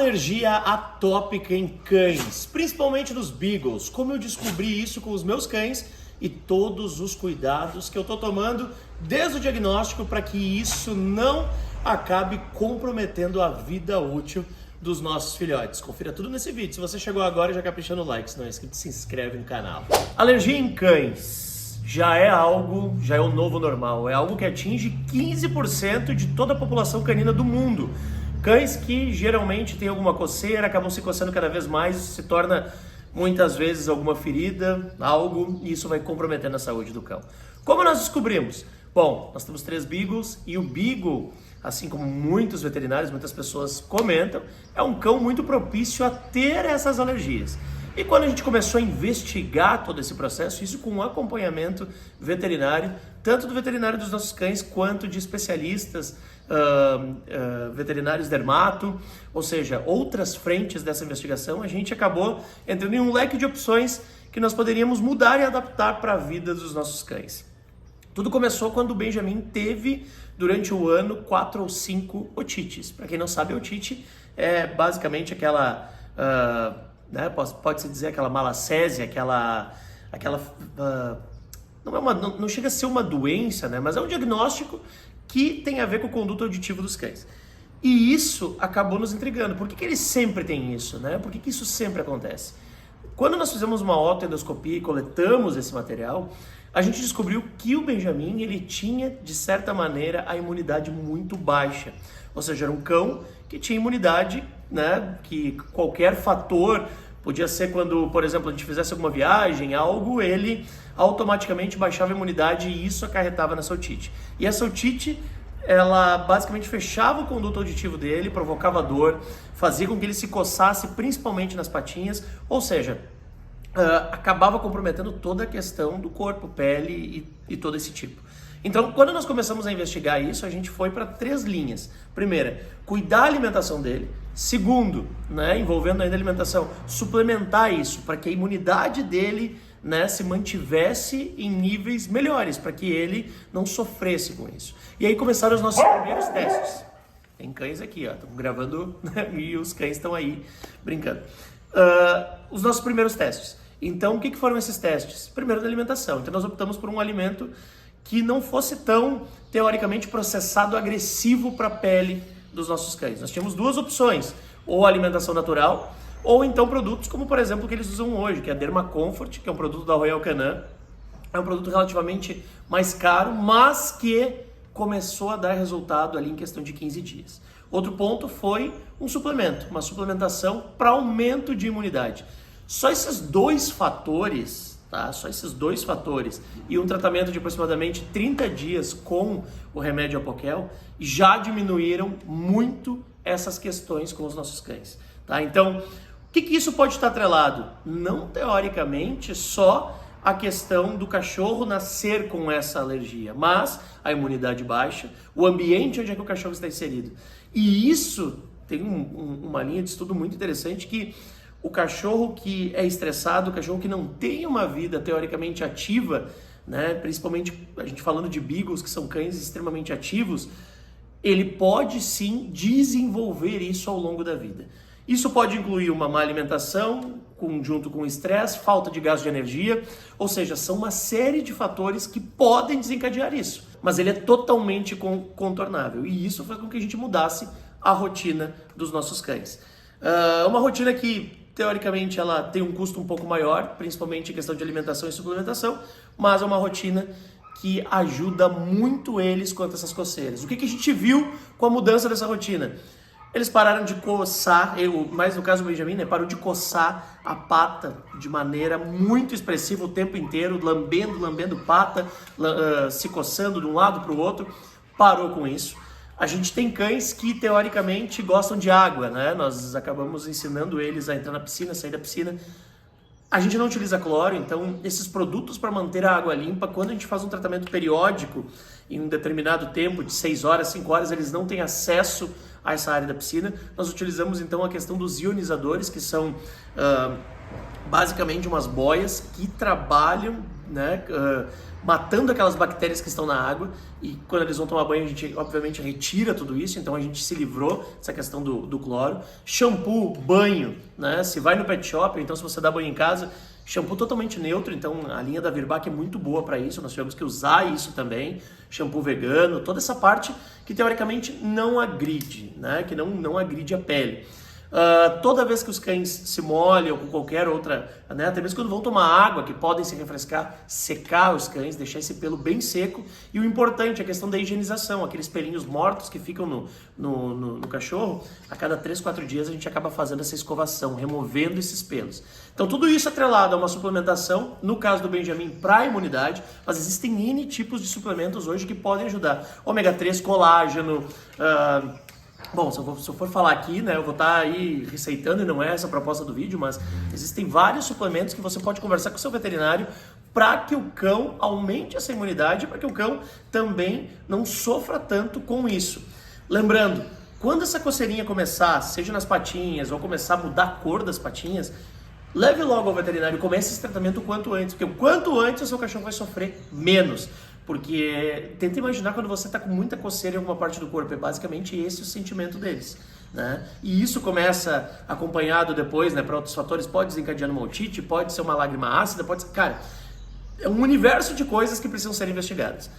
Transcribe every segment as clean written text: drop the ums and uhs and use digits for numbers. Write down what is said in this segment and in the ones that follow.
Alergia atópica em cães, principalmente nos Beagles. Como eu descobri isso com os meus cães e todos os cuidados que eu estou tomando desde o diagnóstico para que isso não acabe comprometendo a vida útil dos nossos filhotes. Confira tudo nesse vídeo. Se você chegou agora, já capricha no like. Se não é inscrito, se inscreve no canal. Alergia em cães já é o novo normal. É algo que atinge 15% de toda a população canina do mundo. Cães que geralmente têm alguma coceira, acabam se coçando cada vez mais, se torna muitas vezes alguma ferida, e isso vai comprometendo a saúde do cão. Como nós descobrimos? Bom, nós temos 3 Beagles e o Beagle, assim como muitos veterinários, muitas pessoas comentam, é um cão muito propício a ter essas alergias. E quando a gente começou a investigar todo esse processo, isso com um acompanhamento veterinário, tanto do veterinário dos nossos cães, quanto de especialistas, veterinários dermato, ou seja, outras frentes dessa investigação, a gente acabou entrando em um leque de opções que nós poderíamos mudar e adaptar para a vida dos nossos cães. Tudo começou quando o Benjamin teve, durante o ano, 4 ou 5 otites. Para quem não sabe, a otite é basicamente aquela... pode-se dizer aquela malacésia, não chega a ser uma doença, né? Mas é um diagnóstico que tem a ver com o conduto auditivo dos cães. E isso acabou nos intrigando. Por que eles sempre têm isso, né? Por que isso sempre acontece? Quando nós fizemos uma otoendoscopia e coletamos esse material, a gente descobriu que o Benjamin, ele tinha, de certa maneira, a imunidade muito baixa. Ou seja, era um cão que tinha imunidade, né? Que qualquer fator, podia ser quando, por exemplo, a gente fizesse alguma viagem, ele automaticamente baixava a imunidade e isso acarretava nessa otite. E essa otite, ela basicamente fechava o conduto auditivo dele, provocava dor, fazia com que ele se coçasse principalmente nas patinhas, ou seja, acabava comprometendo toda a questão do corpo, pele e todo esse tipo. Então, quando nós começamos a investigar isso, a gente foi para 3 linhas. Primeira, cuidar da alimentação dele. Segundo, envolvendo ainda a alimentação, suplementar isso para que a imunidade dele se mantivesse em níveis melhores, para que ele não sofresse com isso. E aí começaram os nossos primeiros testes. Tem cães aqui, estamos gravando e os cães estão aí brincando. Os nossos primeiros testes. Então, o que foram esses testes? Primeiro, da alimentação. Então, nós optamos por um alimento que não fosse tão, teoricamente, processado, agressivo para a pele dos nossos cães. Nós tínhamos 2 opções, ou alimentação natural, ou então produtos como, por exemplo, o que eles usam hoje, que é a Derma Comfort, que é um produto da Royal Canin. É um produto relativamente mais caro, mas que começou a dar resultado ali em questão de 15 dias. Outro ponto foi um suplemento, uma suplementação para aumento de imunidade. Só esses 2 fatores, e um tratamento de aproximadamente 30 dias com o remédio Apoquel já diminuíram muito essas questões com os nossos cães. Tá? Então, o que isso pode estar atrelado? Não teoricamente só a questão do cachorro nascer com essa alergia, mas a imunidade baixa, o ambiente onde é que o cachorro está inserido. E isso tem uma linha de estudo muito interessante que o cachorro que é estressado, o cachorro que não tem uma vida teoricamente ativa, principalmente a gente falando de Beagles, que são cães extremamente ativos, ele pode sim desenvolver isso ao longo da vida. Isso pode incluir uma má alimentação, junto com estresse, falta de gasto de energia, ou seja, são uma série de fatores que podem desencadear isso. Mas ele é totalmente contornável e isso faz com que a gente mudasse a rotina dos nossos cães. Uma rotina que, teoricamente, ela tem um custo um pouco maior, principalmente em questão de alimentação e suplementação, mas é uma rotina que ajuda muito eles quanto a essas coceiras. O que a gente viu com a mudança dessa rotina? Eles pararam de coçar, mais no caso do Benjamin, parou de coçar a pata de maneira muito expressiva o tempo inteiro, lambendo pata, se coçando de um lado para o outro, parou com isso. A gente tem cães que, teoricamente, gostam de água, Nós acabamos ensinando eles a entrar na piscina, sair da piscina. A gente não utiliza cloro, então esses produtos para manter a água limpa, quando a gente faz um tratamento periódico, em um determinado tempo, de 6 horas, 5 horas, eles não têm acesso a essa área da piscina. Nós utilizamos então a questão dos ionizadores, que são basicamente umas boias que trabalham, né, matando aquelas bactérias que estão na água, e quando eles vão tomar banho a gente obviamente retira tudo isso, então a gente se livrou dessa questão do cloro. Shampoo, banho, né, se vai no pet shop, então se você dá banho em casa, shampoo totalmente neutro, então a linha da Virbac é muito boa para isso, nós tivemos que usar isso também, shampoo vegano, toda essa parte que teoricamente não agride, né, que não agride a pele. Toda vez que os cães se molham com qualquer outra, né, até mesmo quando vão tomar água, que podem se refrescar, secar os cães, deixar esse pelo bem seco. E o importante é a questão da higienização, aqueles pelinhos mortos que ficam no cachorro, a cada 3, 4 dias a gente acaba fazendo essa escovação, removendo esses pelos. Então tudo isso atrelado a uma suplementação, no caso do Benjamin, para a imunidade, mas existem N tipos de suplementos hoje que podem ajudar. Ômega 3, colágeno... Bom, se eu for falar aqui, né, eu vou estar aí receitando, e não é essa a proposta do vídeo, mas existem vários suplementos que você pode conversar com o seu veterinário para que o cão aumente essa imunidade, para que o cão também não sofra tanto com isso. Lembrando, quando essa coceirinha começar, seja nas patinhas ou começar a mudar a cor das patinhas, leve logo ao veterinário e comece esse tratamento o quanto antes, porque o quanto antes o seu cachorro vai sofrer menos. Porque tenta imaginar quando você está com muita coceira em alguma parte do corpo, é basicamente esse o sentimento deles, né? E isso começa acompanhado depois, né, para outros fatores, pode desencadear uma otite, pode ser uma lágrima ácida, pode ser... Cara, é um universo de coisas que precisam ser investigadas.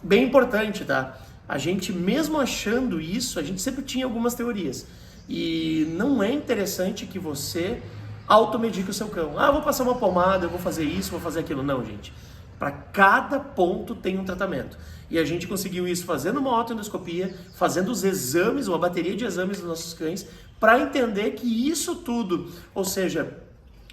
Bem importante, tá? A gente, mesmo achando isso, a gente sempre tinha algumas teorias. E não é interessante que você automedique o seu cão. Ah, eu vou passar uma pomada, eu vou fazer isso, vou fazer aquilo. Não, gente. Para cada ponto tem um tratamento. E a gente conseguiu isso fazendo uma autoendoscopia, fazendo os exames, uma bateria de exames dos nossos cães, para entender que isso tudo, ou seja,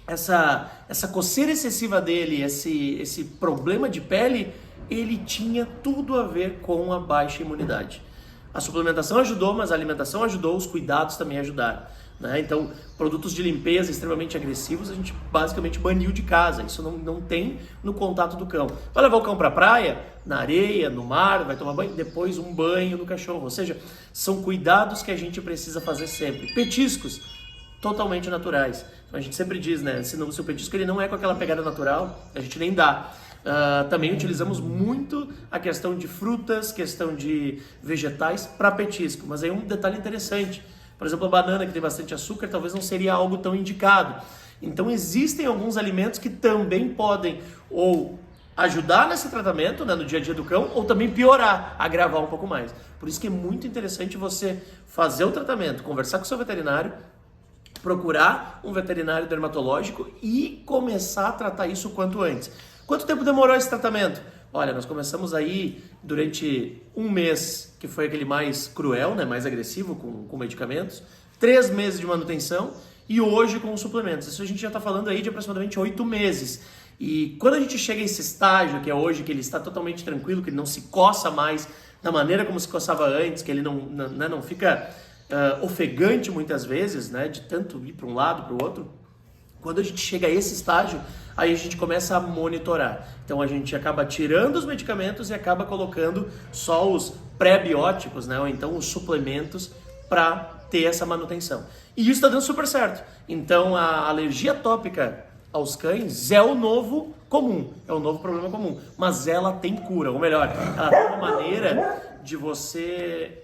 essa coceira excessiva dele, esse problema de pele, ele tinha tudo a ver com a baixa imunidade. A suplementação ajudou, mas a alimentação ajudou, os cuidados também ajudaram, né? Então, produtos de limpeza extremamente agressivos a gente basicamente baniu de casa. Isso não tem no contato do cão. Vai levar o cão para a praia, na areia, no mar, vai tomar banho, depois um banho no cachorro. Ou seja, são cuidados que a gente precisa fazer sempre. Petiscos, totalmente naturais. Então, a gente sempre diz, né? Se o petisco ele não é com aquela pegada natural, a gente nem dá. Também utilizamos muito a questão de frutas, questão de vegetais para petisco. Mas aí um detalhe interessante. Por exemplo, a banana que tem bastante açúcar talvez não seria algo tão indicado. Então existem alguns alimentos que também podem ou ajudar nesse tratamento, né, no dia a dia do cão, ou também piorar, agravar um pouco mais. Por isso que é muito interessante você fazer o tratamento, conversar com o seu veterinário, procurar um veterinário dermatológico e começar a tratar isso o quanto antes. Quanto tempo demorou esse tratamento? Olha, nós começamos aí durante um mês, que foi aquele mais cruel, né, mais agressivo com medicamentos, 3 meses de manutenção e hoje com os suplementos. Isso a gente já está falando aí de aproximadamente 8 meses. E quando a gente chega a esse estágio, que é hoje, que ele está totalmente tranquilo, que ele não se coça mais da maneira como se coçava antes, que ele não fica ofegante muitas vezes, né, de tanto ir para um lado, para o outro. Quando a gente chega a esse estágio, aí a gente começa a monitorar. Então a gente acaba tirando os medicamentos e acaba colocando só os pré-bióticos, né, ou então os suplementos para ter essa manutenção. E isso está dando super certo. Então a alergia atópica aos cães é o novo comum, é o novo problema comum, mas ela tem cura, ou melhor, ela tem uma maneira de você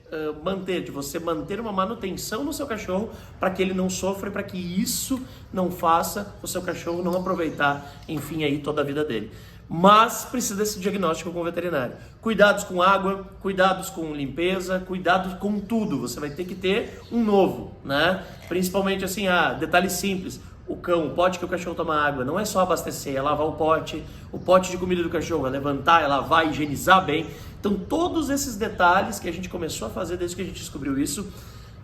manter uma manutenção no seu cachorro para que ele não sofra e para que isso não faça o seu cachorro não aproveitar, enfim, aí toda a vida dele. Mas precisa desse diagnóstico com o veterinário. Cuidados com água, cuidados com limpeza, cuidados com tudo. Você vai ter que ter um novo, né? Principalmente assim, detalhe simples. O pote que o cachorro toma água, não é só abastecer, é lavar o pote de comida do cachorro, é levantar, é lavar, higienizar bem. Então todos esses detalhes que a gente começou a fazer desde que a gente descobriu isso,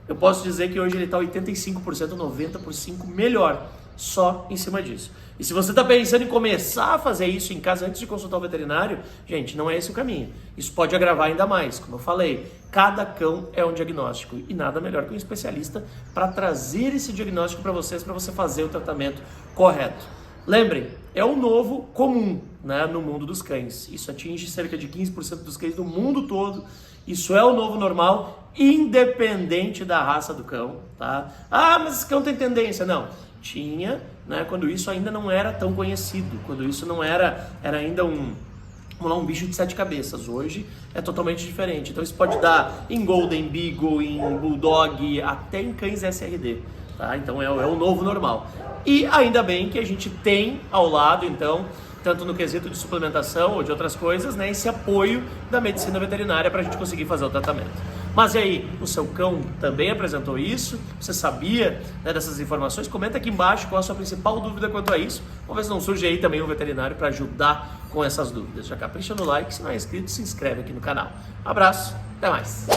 eu posso dizer que hoje ele está 85%, 90% melhor, só em cima disso. E se você está pensando em começar a fazer isso em casa antes de consultar o veterinário, gente, não é esse o caminho. Isso pode agravar ainda mais. Como eu falei, cada cão é um diagnóstico e nada melhor que um especialista para trazer esse diagnóstico para vocês, para você fazer o tratamento correto. Lembrem, é o novo comum, né, no mundo dos cães. Isso atinge cerca de 15% dos cães do mundo todo. Isso é o novo normal independente da raça do cão, tá? Ah, mas esse cão tem tendência. Não, tinha, né, quando isso ainda não era tão conhecido, quando isso não era ainda um bicho de 7 cabeças. Hoje é totalmente diferente. Então isso pode dar em Golden Beagle, em Bulldog, até em cães SRD. Tá? Então é o novo normal. E ainda bem que a gente tem ao lado, então, tanto no quesito de suplementação ou de outras coisas, né, esse apoio da medicina veterinária para a gente conseguir fazer o tratamento. Mas e aí, o seu cão também apresentou isso? Você sabia, né, dessas informações? Comenta aqui embaixo qual a sua principal dúvida quanto a isso. Vamos ver se não surge aí também um veterinário para ajudar com essas dúvidas. Já capricha no like, se não é inscrito, se inscreve aqui no canal. Abraço, até mais!